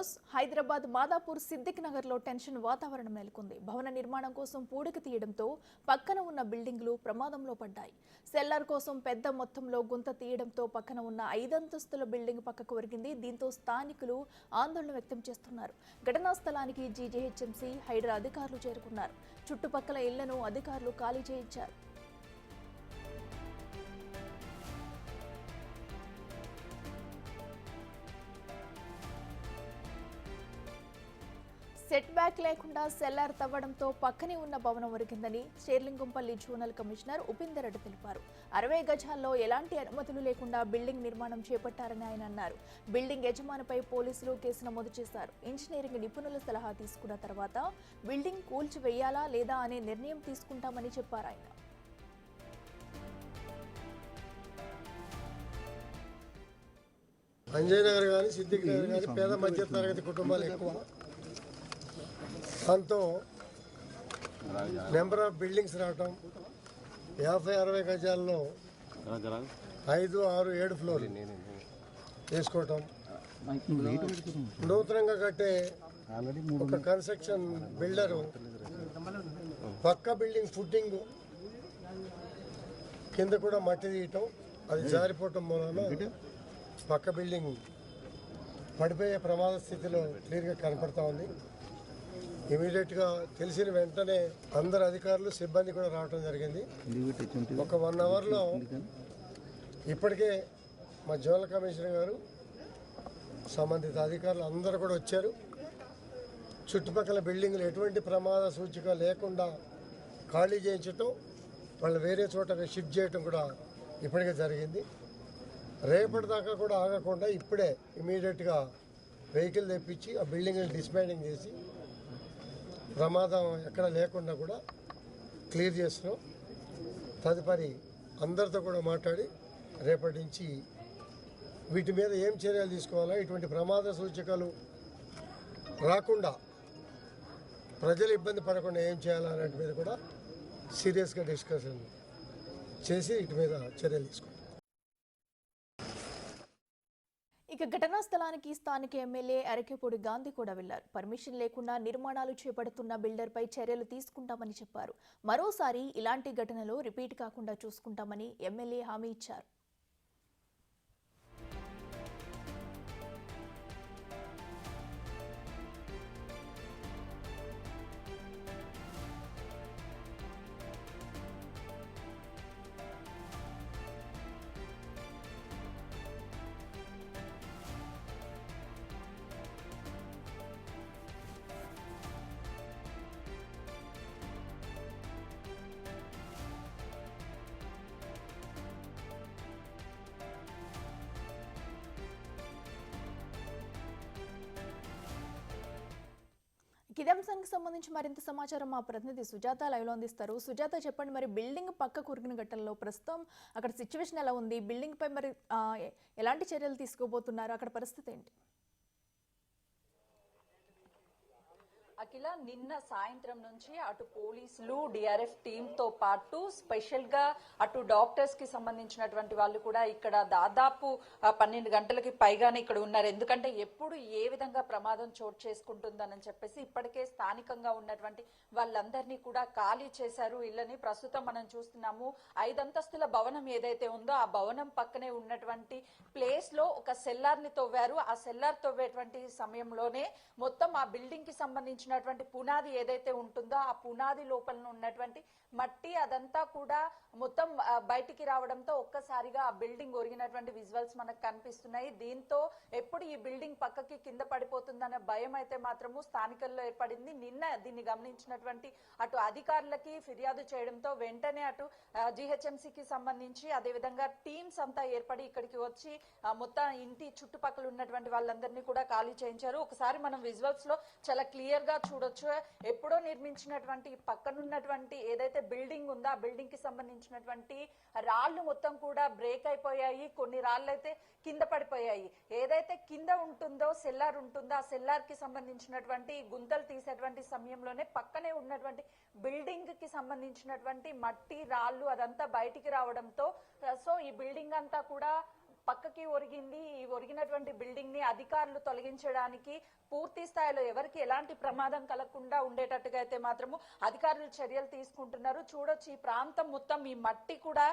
News. Hyderabad Madhapur Siddique Nagar లో tension వాతావరణం నెలకొంది. భవన నిర్మాణం కోసం పూడిక తీయడంతో పక్కన ఉన్న బిల్డింగ్లు ప్రమాదంలో పడ్డాయి. సెల్లార్ కోసం పెద్ద మొత్తంలో గుంత తీయడంతో పక్కన ఉన్న 5 అంతస్తుల బిల్డింగ్ పక్కకు ఒరిగింది. దీంతో స్థానికులు ఆందోళన వ్యక్తం చేస్తున్నారు. ఘటనా స్థలానికి జీజీహెచ్ఎంసీ హైడ్రా అధికారులు చేరుకున్నారు. చుట్టుపక్కల ఇళ్లను అధికారులు ఖాళీ చేయించారు. సెట్ బ్యాక్ లేకుండా సెల్లార్ తవ్వడంతో పక్కనే ఉన్న భవనం ఒరిగిందని షేర్లింగంపల్లి జోనల్ కమిషనర్ ఉపేందర్ రెడ్డి తెలిపారు. 60 గజాల్లో ఎలాంటి అనుమతులు లేకుండా బిల్డింగ్ నిర్మాణం చేపట్టారని ఆయన అన్నారు. బిల్డింగ్ యజమానిపై పోలీసులు కేసు నమోదు చేశారు. ఇంజనీరింగ్ నిపుణుల సలహా తీసుకున్న తర్వాత బిల్డింగ్ కూల్చివేయాలా లేదా అనే నిర్ణయం తీసుకుంటామని చెప్పారు ఆయన. అంజయ్ నగర్ కానీ సిద్దిక్ నగర్ కానీ పేద మధ్య తరగతి కుటుంబాలు ఎక్కువ. దాంతో నెంబర్ ఆఫ్ బిల్డింగ్స్ రావటం 50-60 గజాల్లో 5, 6, 7 ఫ్లోర్లు వేసుకోవటం, నూతనంగా కట్టే ఒక కన్స్ట్రక్షన్ బిల్డరు పక్క బిల్డింగ్ ఫుట్టింగ్ కింద కూడా మట్టి తీయటం, అది జారిపోవటం మూలన పక్క బిల్డింగ్ పడిపోయే ప్రమాద స్థితిలో క్లియర్గా కనపడతా ఉంది. ఇమీడియట్గా తెలిసిన వెంటనే అందరు అధికారులు సిబ్బంది కూడా రావడం జరిగింది. ఒక 1 అవర్లో ఇప్పటికే మా జోనల్ కమిషనర్ గారు సంబంధిత అధికారులు అందరూ కూడా వచ్చారు. చుట్టుపక్కల బిల్డింగ్లు ఎటువంటి ప్రమాద సూచిక లేకుండా ఖాళీ చేయించటం, వాళ్ళు వేరే చోట షిఫ్ట్ చేయటం కూడా ఇప్పటికే జరిగింది. రేపటి దాకా కూడా ఆగకుండా ఇప్పుడే ఇమీడియట్గా వెహికల్ తెప్పించి ఆ బిల్డింగ్ని డిస్మాండింగ్ చేసి ప్రమాదం ఎక్కడ లేకుండా కూడా క్లియర్ చేస్తున్నాం. తదుపరి అందరితో కూడా మాట్లాడి రేపటి నుంచి వీటి మీద ఏం చర్యలు తీసుకోవాలా, ఇటువంటి ప్రమాద సూచికలు రాకుండా ప్రజలు ఇబ్బంది పడకుండా ఏం చేయాలా అనే మీద కూడా సీరియస్గా డిస్కషన్ చేసి వీటి మీద చర్యలు తీసుకుంటాం. ఇక ఘటనా స్థలానికి స్థానిక ఎమ్మెల్యే అరకేపూడి గాంధీ కూడా వెళ్లారు. పర్మిషన్ లేకుండా నిర్మాణాలు చేపడుతున్న బిల్డర్పై చర్యలు తీసుకుంటామని చెప్పారు. మరోసారి ఇలాంటి ఘటనలు రిపీట్ కాకుండా చూసుకుంటామని ఎమ్మెల్యే హామీ ఇచ్చారు. ఇదే అంశానికి సంబంధించి మరింత సమాచారం మా ప్రతినిధి సుజాత లైవ్ లో అందిస్తారు. సుజాత, చెప్పండి, మరి బిల్డింగ్ పక్క కురిగిన ఘటనలో ప్రస్తుతం అక్కడ సిచ్యువేషన్ ఎలా ఉంది? బిల్డింగ్ పై మరి ఎలాంటి చర్యలు తీసుకోబోతున్నారు? అక్కడ పరిస్థితి ఏంటి? అఖిల, నిన్న సాయంత్రం నుంచి అటు పోలీసులు డిఆర్ఎఫ్ టీమ్ తో పాటు స్పెషల్ గా అటు డాక్టర్స్ కి సంబంధించినటువంటి వాళ్ళు కూడా ఇక్కడ దాదాపు 12 గంటలకి పైగానే ఇక్కడ ఉన్నారు. ఎందుకంటే ఎప్పుడు ఏ విధంగా ప్రమాదం చోటు చేసుకుంటుందని చెప్పేసి ఇప్పటికే స్థానికంగా ఉన్నటువంటి వాళ్ళందరినీ కూడా ఖాళీ చేశారు ఇళ్ళని. ప్రస్తుతం మనం చూస్తున్నాము 5 అంతస్తుల భవనం ఏదైతే ఉందో ఆ భవనం పక్కనే ఉన్నటువంటి ప్లేస్ లో ఒక సెల్లార్ ని తవ్వారు. ఆ సెల్లార్ తవ్వేటువంటి సమయంలోనే మొత్తం ఆ బిల్డింగ్ కి సంబంధించిన పునాది ఏదైతే ఉంటుందో ఆ పునాది లోపల ఉన్నటువంటి మట్టి అదంతా కూడా మొత్తం బయటికి రావడంతో ఒక్కసారిగా ఆ బిల్డింగ్ ఒరిగినటువంటి విజువల్స్ మనకు కనిపిస్తున్నాయి. దీంతో ఎప్పుడు ఈ బిల్డింగ్ పక్కకి కింద పడిపోతుందనే భయం అయితే మాత్రము స్థానికుల్లో ఏర్పడింది. నిన్న దీన్ని గమనించినటువంటి అటు అధికారులకి ఫిర్యాదు చేయడంతో వెంటనే అటు జీహెచ్ఎంసీకి సంబంధించి అదేవిధంగా టీమ్స్ అంతా ఏర్పడి ఇక్కడికి వచ్చి మొత్తం ఇంటి చుట్టుపక్కల ఉన్నటువంటి వాళ్ళందరినీ కూడా ఖాళీ చేయించారు. ఒకసారి మనం విజువల్స్ లో చాలా క్లియర్ గా చూడొచ్చు. ఎప్పుడో నిర్మించినటువంటి పక్కనున్నటువంటి ఏదైతే బిల్డింగ్ ఉందో ఆ బిల్డింగ్ కి సంబంధించినటువంటి రాళ్లు మొత్తం కూడా బ్రేక్ అయిపోయాయి. కొన్ని రాళ్ళు అయితే కింద పడిపోయాయి. ఏదైతే కింద ఉంటుందో సెల్లార్ ఉంటుందో ఆ సెల్లార్ కి సంబంధించినటువంటి గుంతలు తీసేటువంటి సమయంలోనే పక్కనే ఉన్నటువంటి బిల్డింగ్ కి సంబంధించినటువంటి మట్టి రాళ్ళు అదంతా బయటికి రావడంతో సో ఈ బిల్డింగ్ అంతా కూడా పక్కకి ఒరిగింది. ఈ ఒరిగినటువంటి బిల్డింగ్ ని అధికారులు తొలగించడానికి పూర్తి స్థాయిలో ఎవరికి ఎలాంటి ప్రమాదం కలగకుండా ఉండేటట్టుగా అయితే మాత్రము అధికారులు చర్యలు తీసుకుంటున్నారు. చూడొచ్చు ఈ ప్రాంతం మొత్తం ఈ మట్టి కూడా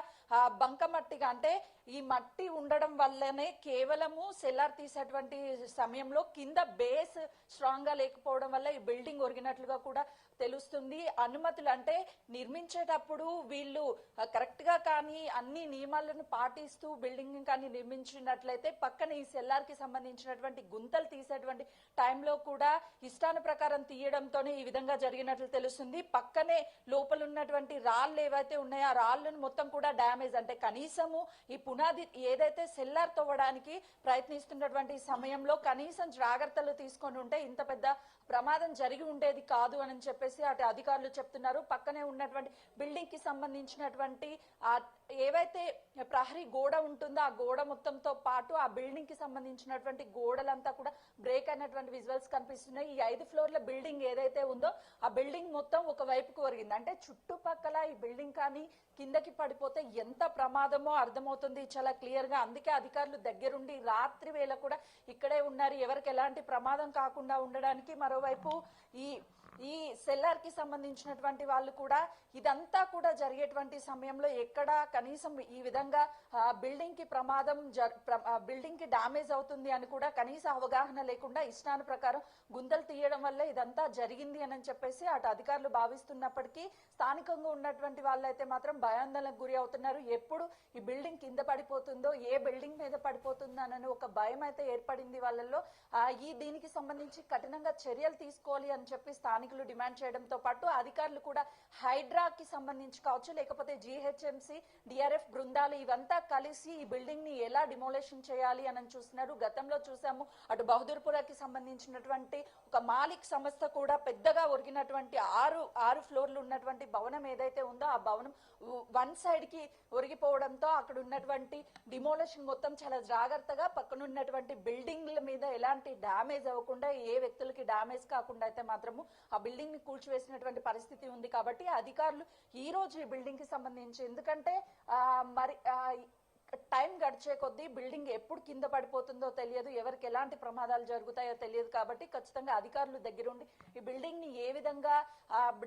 బంక మట్టిగా, అంటే ఈ మట్టి ఉండడం వల్లనే కేవలము సెల్లార్ తీసేటువంటి సమయంలో కింద బేస్ స్ట్రాంగ్ గా లేకపోవడం వల్ల ఈ బిల్డింగ్ ఒరిగినట్లుగా కూడా తెలుస్తుంది. అనుమతులు అంటే నిర్మించేటప్పుడు వీళ్ళు కరెక్ట్ గా కానీ అన్ని నియమాలను పాటిస్తూ బిల్డింగ్ కానీ నిర్మించినట్లయితే పక్కన ఈ సెల్లార్ కి సంబంధించినటువంటి గుంతలు తీసేటువంటి టైంలో కూడా ఇష్టాన ప్రకారం తీయడంతోనే ఈ విధంగా జరిగినట్లు తెలుస్తుంది. పక్కనే లోపల ఉన్నటువంటి రాళ్ళు ఏవైతే ఉన్నాయో ఆ రాళ్ళను మొత్తం కూడా డ్యామేజ్, అంటే కనీసము ఈ పునాది ఏదైతే సెల్లార్ తవ్వడానికి ప్రయత్నిస్తున్నటువంటి సమయంలో కనీసం జాగ్రత్తలు తీసుకొని ఉంటే ఇంత పెద్ద ప్రమాదం జరిగి ఉండేది కాదు అని చెప్పేసి అటు అధికారులు చెప్తున్నారు. పక్కనే ఉన్నటువంటి బిల్డింగ్ కి సంబంధించినటువంటి ఏవైతే ప్రహరీ గోడ ఉంటుందో ఆ గోడ మొత్తంతో పాటు ఆ బిల్డింగ్ కి సంబంధించినటువంటి గోడలంతా కూడా బ్రేక్ అయినటువంటి విజువల్స్ కనిపిస్తున్నాయి. ఈ 5 ఫ్లోర్ల బిల్డింగ్ ఏదైతే ఉందో ఆ బిల్డింగ్ మొత్తం ఒక వైపుకు ఒరిగింది. అంటే చుట్టుపక్కల ఈ బిల్డింగ్ కానీ కిందకి పడిపోతే ఎంత ప్రమాదమో అర్థమవుతుంది చాలా క్లియర్ గా. అందుకే అధికారులు దగ్గరుండి రాత్రి వేళ కూడా ఇక్కడే ఉన్నారు, ఎవరికి ఎలాంటి ప్రమాదం కాకుండా ఉండడానికి. మరోవైపు ఈ సెల్లార్ కి సంబంధించినటువంటి వాళ్ళు కూడా ఇదంతా కూడా జరిగేటువంటి సమయంలో ఎక్కడ కనీసం ఈ విధంగా బిల్డింగ్ కి బిల్డింగ్ కి డామేజ్ అవుతుంది అని కూడా కనీస అవగాహన లేకుండా ఇష్టాను ప్రకారం గుంతలు తీయడం వల్ల ఇదంతా జరిగింది అని చెప్పేసి అటు అధికారులు భావిస్తున్నప్పటికీ స్థానికంగా ఉన్నటువంటి వాళ్ళైతే మాత్రం భయాందోళనకు గురి అవుతున్నారు. ఎప్పుడు ఈ బిల్డింగ్ కింద పడిపోతుందో, ఏ బిల్డింగ్ మీద పడిపోతుందో అని ఒక భయం అయితే ఏర్పడింది వాళ్ళల్లో. దీనికి సంబంధించి కఠినంగా చర్యలు తీసుకోవాలి అని చెప్పి స్థానికులు డిమాండ్ చేయడంతో పాటు అధికారులు కూడా హైడ్రాకి సంబంధించి కావచ్చు, లేకపోతే GHMC, DRF బృందాలు ఇవంతా కలిసి ఈ బిల్డింగ్ ని ఎలా డిమోలేషన్ చేయాలి అని చూస్తున్నారు. గతంలో చూసాము అటు బహదూర్పురాకి సంబంధించినటువంటి ఒక మాలిక్ సంస్థ కూడా పెద్దగా ఒరిగినటువంటి ఆరు ఫ్లోర్లు ఉన్నటువంటి భవనం ఏదైతే ఉందో ఆ భవనం వన్ సైడ్ కి ఒరిగిపోవడంతో అక్కడ ఉన్నటువంటి డిమోలేషన్ మొత్తం చాలా జాగ్రత్తగా పక్కన ఉన్నటువంటి బిల్డింగ్ల మీద ఎలాంటి డ్యామేజ్ అవ్వకుండా, ఏ వ్యక్తులకి డ్యామేజ్ కాకుండా అయితే మాత్రము ఆ బిల్డింగ్ ని కూల్చివేసినటువంటి పరిస్థితి ఉంది. కాబట్టి అధికారులు ఈ రోజు ఈ బిల్డింగ్ కి సంబంధించి, ఎందుకంటే మరి టైం గడిచే కొద్దీ బిల్డింగ్ ఎప్పుడు కింద పడిపోతుందో తెలియదు, ఎవరికి ఎలాంటి ప్రమాదాలు జరుగుతాయో తెలియదు. కాబట్టి ఖచ్చితంగా అధికారులు దగ్గరుండి ఈ బిల్డింగ్ ని ఏ విధంగా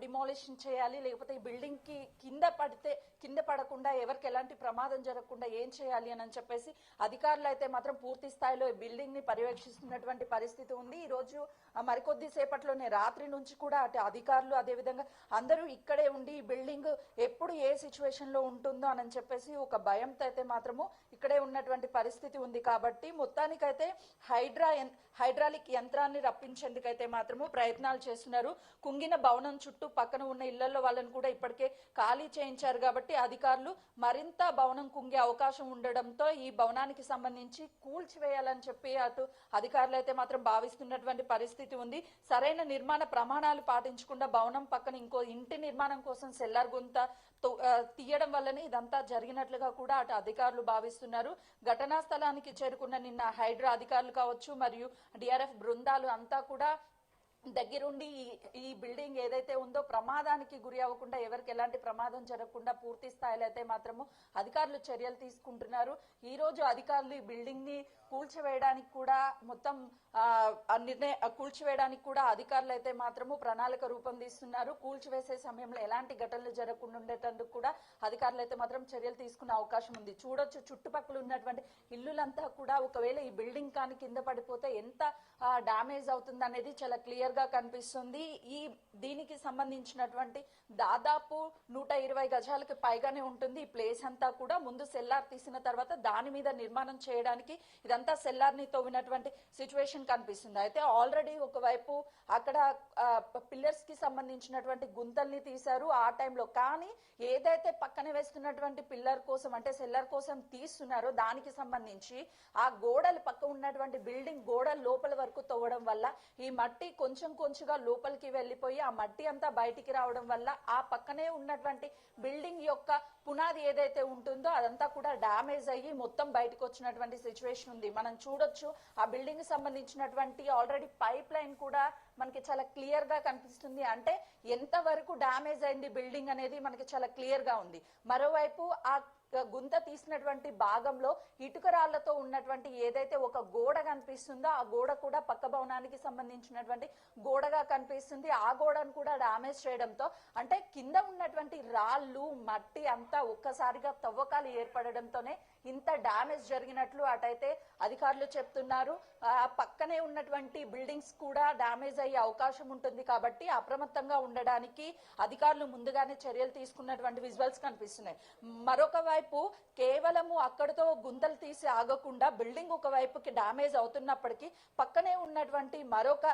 డిమాలిషన్ చేయాలి, లేకపోతే ఈ బిల్డింగ్ కి కింద పడకుండా ఎవరికి ఎలాంటి ప్రమాదం జరగకుండా ఏం చేయాలి అని చెప్పేసి అధికారులు అయితే మాత్రం పూర్తి స్థాయిలో ఈ బిల్డింగ్ ని పర్యవేక్షిస్తున్నటువంటి పరిస్థితి ఉంది. ఈ రోజు మరికొద్ది సేపట్లోనే రాత్రి నుంచి కూడా అటు అధికారులు అదేవిధంగా అందరూ ఇక్కడే ఉండి ఈ బిల్డింగ్ ఎప్పుడు ఏ సిచ్యువేషన్ లో ఉంటుందో అని చెప్పేసి ఒక భయంతో అయితే మాత్రము ఇక్కడే ఉన్నటువంటి పరిస్థితి ఉంది. కాబట్టి మొత్తానికైతే హైడ్రాలిక్ యంత్రాన్ని రప్పించేందుకైతే మాత్రము ప్రయత్నాలు చేస్తున్నారు. కుంగిన భవనం చుట్టూ పక్కన ఉన్న ఇళ్లలో వాళ్ళని కూడా ఇప్పటికే ఖాళీ చేయించారు. కాబట్టి అధికారులు మరింత భవనం కుంగే అవకాశం ఉండడంతో ఈ భవనానికి సంబంధించి కూల్చివేయాలని చెప్పి అటు అధికారులు అయితే మాత్రం భావిస్తున్నటువంటి పరిస్థితి ఉంది. సరైన నిర్మాణ ప్రమాణాలు పాటించకుండా భవనం పక్కన ఇంకో ఇంటి నిర్మాణం కోసం సెల్లార్ గుంత తీయడం వల్లనే ఇదంతా జరిగినట్లుగా కూడా అటు అధికారులు భావిస్తున్నారు. ఘటనా స్థలానికి చేరుకున్న నిన్న హైడ్రా అధికారులు కావచ్చు మరియు DRF బృందాలు అంతా కూడా దగ్గరుండి ఈ బిల్డింగ్ ఏదైతే ఉందో ప్రమాదానికి గురి అవ్వకుండా, ఎవరికి ఎలాంటి ప్రమాదం జరగకుండా పూర్తి స్థాయిలో అయితే మాత్రము అధికారులు చర్యలు తీసుకుంటున్నారు. ఈ రోజు అధికారులు ఈ బిల్డింగ్ ని కూల్చివేయడానికి కూడా కూల్చివేయడానికి కూడా అధికారులు అయితే మాత్రము ప్రణాళిక రూపొందిస్తున్నారు. కూల్చివేసే సమయంలో ఎలాంటి ఘటనలు జరగకుండా ఉండేటందుకు కూడా అధికారులు అయితే మాత్రం చర్యలు తీసుకునే అవకాశం ఉంది. చూడొచ్చు చుట్టుపక్కల ఉన్నటువంటి ఇల్లులంతా కూడా ఒకవేళ ఈ బిల్డింగ్ కానీ కింద పడిపోతే ఎంత డామేజ్ అవుతుంది అనేది చాలా క్లియర్ గా కనిపిస్తుంది. దీనికి సంబంధించినటువంటి దాదాపు 120 గజాలకు పైగానే ఉంటుంది ఈ ప్లేస్ అంతా కూడా. ముందు సెల్లార్ తీసిన తర్వాత దాని మీద నిర్మాణం చేయడానికి ఇదంతా సెల్లార్ ని తవ్వినటువంటి సిచ్యువేషన్ కనిపిస్తుంది. అయితే ఆల్రెడీ ఒకవైపు అక్కడ పిల్లర్స్ కి సంబంధించినటువంటి గుంతల్ని తీశారు ఆ టైంలో. కానీ ఏదైతే పక్కన వేస్తున్నటువంటి పిల్లర్ కోసం అంటే సెల్లార్ కోసం తీస్తున్నారో దానికి సంబంధించి ఆ గోడలు పక్క ఉన్నటువంటి బిల్డింగ్ గోడల లోపల వరకు తవ్వడం వల్ల ఈ మట్టి కొంచెంగా లోపలికి వెళ్ళిపోయి ఆ మట్టి అంతా బయటికి రావడం వల్ల ఆ పక్కనే ఉన్నటువంటి బిల్డింగ్ యొక్క పునాది ఏదైతే ఉంటుందో అదంతా కూడా డ్యామేజ్ అయ్యి మొత్తం బయటకు వచ్చినటువంటి సిచ్యువేషన్ ఉంది. మనం చూడొచ్చు ఆ బిల్డింగ్ సంబంధించినటువంటి ఆల్రెడీ పైప్ లైన్ కూడా మనకి చాలా క్లియర్ గా కనిపిస్తుంది. అంటే ఎంత వరకు డ్యామేజ్ అయింది బిల్డింగ్ అనేది మనకి చాలా క్లియర్ గా ఉంది. మరోవైపు ఆ గుంత తీసినటువంటి భాగంలో ఇటుక రాళ్లతో ఉన్నటువంటి ఏదైతే ఒక గోడ కనిపిస్తుందో ఆ గోడ కూడా పక్క భవనానికి సంబంధించినటువంటి గోడగా కనిపిస్తుంది. ఆ గోడను కూడా డామేజ్ చేయడంతో అంటే కింద ఉన్నటువంటి రాళ్ళు మట్టి అంతా ఒక్కసారిగా తవ్వకాలు ఏర్పడడంతోనే ఇంత డ్యామేజ్ జరిగినట్లు అటైతే అధికారులు చెప్తున్నారు. పక్కనే ఉన్నటువంటి బిల్డింగ్స్ కూడా డ్యామేజ్ అయ్యే అవకాశం ఉంటుంది కాబట్టి అప్రమత్తంగా ఉండడానికి అధికారులు ముందుగానే చర్యలు తీసుకున్నటువంటి విజువల్స్ కనిపిస్తున్నాయి. మరొక వైపు కేవలము అక్కడితో గుంతలు తీసి ఆగకుండా బిల్డింగ్ ఒక వైపుకి డ్యామేజ్ అవుతున్నప్పటికీ పక్కనే ఉన్నటువంటి మరొక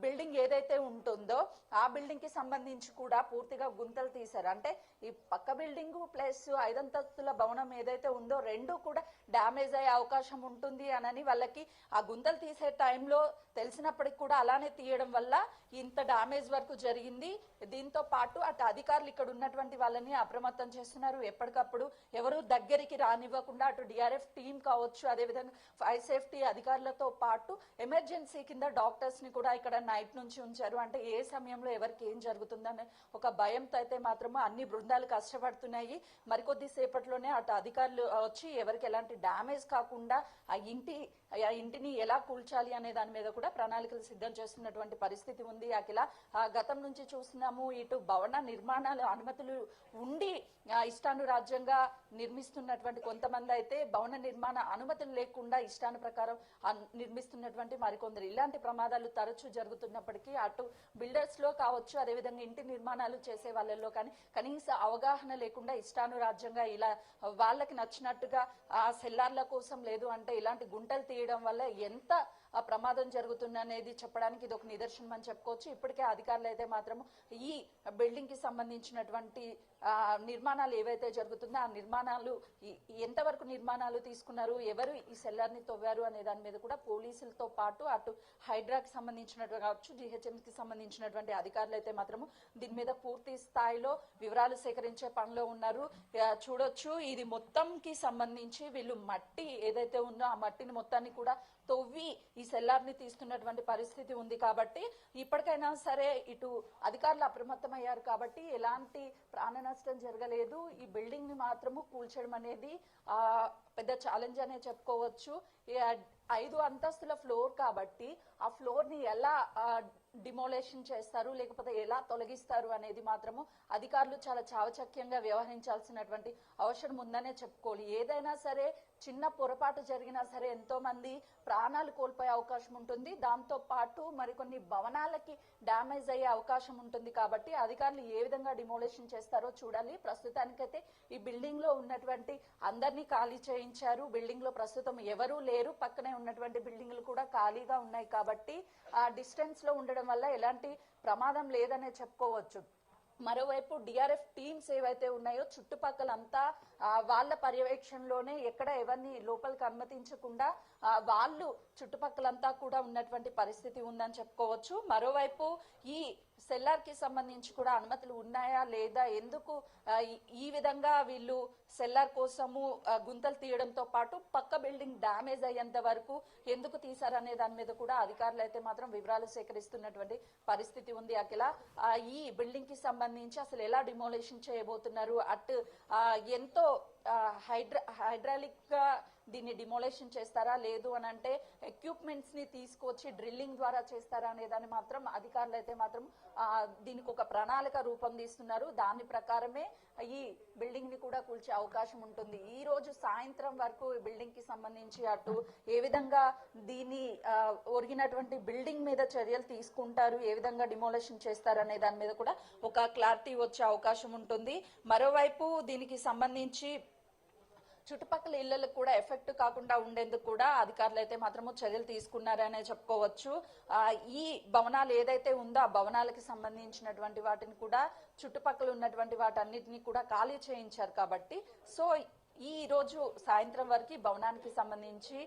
బిల్డింగ్ ఏదైతే ఉంటుందో ఆ బిల్డింగ్ కి సంబంధించి కూడా పూర్తిగా గుంతలు తీశారు. అంటే ఈ పక్క బిల్డింగ్ ప్లస్ 5 అంతస్తుల భవనం ఏదైతే ఉందో రెండు కూడా డ్యామేజ్ అయ్యే అవకాశం ఉంటుంది అని వాళ్ళకి ఆ గుంతలు తీసే టైంలో తెలిసినప్పటికి కూడా అలానే తీయడం వల్ల ఇంత డ్యామేజ్ వరకు జరిగింది. దీంతో పాటు అటు అధికారులు ఇక్కడ ఉన్నటువంటి వాళ్ళని అప్రమత్తం చేస్తున్నారు. ఎప్పటికప్పుడు ఎవరు దగ్గరికి రానివ్వకుండా అటు డిఆర్ఎఫ్ టీం కావచ్చు, అదేవిధంగా ఫైర్ సేఫ్టీ అధికారులతో పాటు ఎమర్జెన్సీ కింద డాక్టర్స్ ని కూడా ఇక్కడ నైట్ నుంచి ఉంచారు. అంటే ఏ సమయంలో ఎవరికి ఏం జరుగుతుందనే ఒక భయంతో అయితే మాత్రము అన్ని బృందాలు కష్టపడుతున్నాయి. మరికొద్ది సేపట్లోనే అటు అధికారులు వచ్చి ఎవరికి ఎలాంటి డ్యామేజ్ కాకుండా ఆ ఇంటిని ఎలా కూల్చాలి అనే దాని మీద కూడా ప్రణాళికలు సిద్ధం చేస్తున్నటువంటి పరిస్థితి ఉంది. అఖిల, గతం నుంచి చూస్తున్నాము ఇటు భవన నిర్మాణాలు అనుమతులు ఉండి ఇష్టానురాజ్యంగా నిర్మిస్తున్నటువంటి కొంతమంది అయితే భవన నిర్మాణ అనుమతులు లేకుండా ఇష్టాను ప్రకారం నిర్మిస్తున్నటువంటి మరికొందరు. ఇలాంటి ప్రమాదాలు తరచూ జరుగుతున్నప్పటికీ అటు బిల్డర్స్ లో కావచ్చు, అదేవిధంగా ఇంటి నిర్మాణాలు చేసే వాళ్ళల్లో కానీ కనీస అవగాహన లేకుండా ఇష్టానురాజ్యంగా ఇలా వాళ్ళకి నచ్చినట్టుగా ఆ సెల్లార్ల కోసం లేదు అంటే ఇలాంటి గుంటలు తీయడం వల్ల ఎంత ప్రమాదం జరుగుతుంది అనేది చెప్పడానికి ఇది ఒక నిదర్శనం అని చెప్పుకోవచ్చు. ఇప్పటికే అధికారులు అయితే మాత్రం ఈ బిల్డింగ్ కి సంబంధించినటువంటి నిర్మాణాలు ఏవైతే జరుగుతుందో ఆ నిర్మాణాలు ఎంతవరకు నిర్మాణాలు తీసుకున్నారు, ఎవరు ఈ సెల్లార్ని తవ్వారు అనే దాని మీద కూడా పోలీసులతో పాటు అటు హైడ్రాకి సంబంధించినట్టు కావచ్చు, జిహెచ్ఎంకి సంబంధించినటువంటి అధికారులు అయితే మాత్రము దీని మీద పూర్తి స్థాయిలో వివరాలు సేకరించే పనిలో ఉన్నారు. చూడొచ్చు, ఇది మొత్తంకి సంబంధించి వీళ్ళు మట్టి ఏదైతే ఉందో ఆ మట్టిని మొత్తాన్ని కూడా తవ్వి ఈ సెల్లార్ని తీస్తున్నటువంటి పరిస్థితి ఉంది. కాబట్టి ఇప్పటికైనా సరే ఇటు అధికారులు అప్రమత్తమయ్యారు కాబట్టి ఎలాంటి ప్రాణ నష్టం జరగలేదు. ఈ బిల్డింగ్ ని మాత్రము కూల్చడం అనేది పెద్ద ఛాలెంజ్ అనే చెప్పుకోవచ్చు. 5 అంతస్తుల ఫ్లోర్ కాబట్టి ఆ ఫ్లోర్ ని ఎలా డిమోలేషన్ చేస్తారు లేకపోతే ఎలా తొలగిస్తారు అనేది మాత్రము అధికారులు చాలా చావచక్యంగా వ్యవహరించాల్సినటువంటి అవసరం ఉందనే చెప్పుకోవాలి. ఏదైనా సరే చిన్న పొరపాటు జరిగినా సరే ఎంతో మంది ప్రాణాలు కోల్పోయే అవకాశం ఉంటుంది. దాంతో పాటు మరికొన్ని భవనాలకి డ్యామేజ్ అయ్యే అవకాశం ఉంటుంది. కాబట్టి అధికారులు ఏ విధంగా డిమోలేషన్ చేస్తారో చూడాలి. ప్రస్తుతానికైతే ఈ బిల్డింగ్ లో ఉన్నటువంటి అందరినీ ఖాళీ చేయించారు. బిల్డింగ్ లో ప్రస్తుతం ఎవరూ లేరు. పక్కనే ఉన్నటువంటి బిల్డింగ్లు కూడా ఖాళీగా ఉన్నాయి. కాబట్టి ఆ డిస్టెన్స్ లో ఉండడం వల్ల ఎలాంటి ప్రమాదం లేదనే చెప్పుకోవచ్చు. మరోవైపు డిఆర్ఎఫ్ టీమ్స్ ఏవైతే ఉన్నాయో చుట్టుపక్కలంతా వాళ్ళ పర్యవేక్షణలోనే ఎక్కడ ఎవరిని లోపలికి అనుమతించకుండా వాళ్ళు చుట్టుపక్కలంతా కూడా ఉన్నటువంటి పరిస్థితి ఉందని చెప్పుకోవచ్చు. మరోవైపు ఈ సెల్లార్ కి సంబంధించి కూడా అనుమతులు ఉన్నాయా లేదా, ఎందుకు ఈ విధంగా వీళ్ళు సెల్లార్ కోసము గుంతలు తీయడంతో పాటు పక్క బిల్డింగ్ డ్యామేజ్ అయ్యేంత వరకు ఎందుకు తీశారనే దాని మీద కూడా అధికారులు అయితే మాత్రం వివరాలు సేకరిస్తున్నటువంటి పరిస్థితి ఉంది. అఖిల, ఈ బిల్డింగ్ కి సంబంధించి అసలు ఎలా డిమోలేషన్ చేయబోతున్నారు, అటు ఎంతో హైడ్రాలిక్ గా దీన్ని డిమోలేషన్ చేస్తారా లేదు అని అంటే ఎక్విప్మెంట్స్ ని తీసుకొచ్చి డ్రిల్లింగ్ ద్వారా చేస్తారా అనే దాన్ని మాత్రం అధికారులు అయితే మాత్రం దీనికి ఒక ప్రణాళిక రూపొందిస్తున్నారు. దాని ప్రకారమే ఈ బిల్డింగ్ ని కూడా కూల్చే అవకాశం ఉంటుంది. ఈ రోజు సాయంత్రం వరకు ఈ బిల్డింగ్ కి సంబంధించి అటు ఏ విధంగా దీన్ని ఒరిగినటువంటి బిల్డింగ్ మీద చర్యలు తీసుకుంటారు, ఏ విధంగా డిమోలేషన్ చేస్తారు అనే దాని మీద కూడా ఒక క్లారిటీ వచ్చే అవకాశం ఉంటుంది. మరోవైపు దీనికి సంబంధించి చుట్టుపక్కల ఇళ్లకు కూడా ఎఫెక్ట్ కాకుండా ఉండేందుకు కూడా అధికారులు అయితే మాత్రము చర్యలు తీసుకున్నారనే చెప్పుకోవచ్చు. ఈ భవనాలు ఏదైతే ఉందో ఆ భవనాలకి సంబంధించినటువంటి వాటిని కూడా చుట్టుపక్కల ఉన్నటువంటి వాటన్నిటిని కూడా ఖాళీ చేయించారు. కాబట్టి సో ఈ రోజు సాయంత్రం వరకు భవనానికి సంబంధించి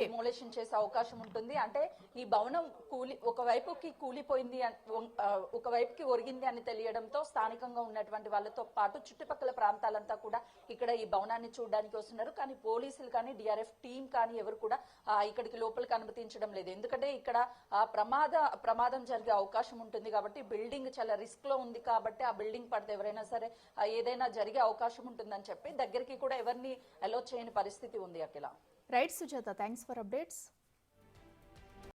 డిమోలేషన్ చేసే అవకాశం ఉంటుంది. అంటే ఈ భవనం ఒకవైపుకి కూలిపోయింది ఒకవైపుకి ఒరిగింది అని తెలియడంతో స్థానికంగా ఉన్నటువంటి వాళ్ళతో పాటు చుట్టుపక్కల ప్రాంతాలంతా కూడా ఇక్కడ ఈ భవనాన్ని చూడడానికి వస్తున్నారు. కానీ పోలీసులు కానీ డిఆర్ఎఫ్ టీం కానీ ఎవరు కూడా ఇక్కడికి లోపలికి అనుమతించడం లేదు. ఎందుకంటే ఇక్కడ ప్రమాదం జరిగే అవకాశం ఉంటుంది కాబట్టి, బిల్డింగ్ చాలా రిస్క్ లో ఉంది కాబట్టి ఆ బిల్డింగ్ పడితే ఎవరైనా సరే ఏదైనా జరిగే అవకాశం ఉంటుందని చెప్పి దగ్గరికి కూడా ఎవరిని అలో చేయని పరిస్థితి ఉంది. Akhila. Right Sujatha, thanks for updates.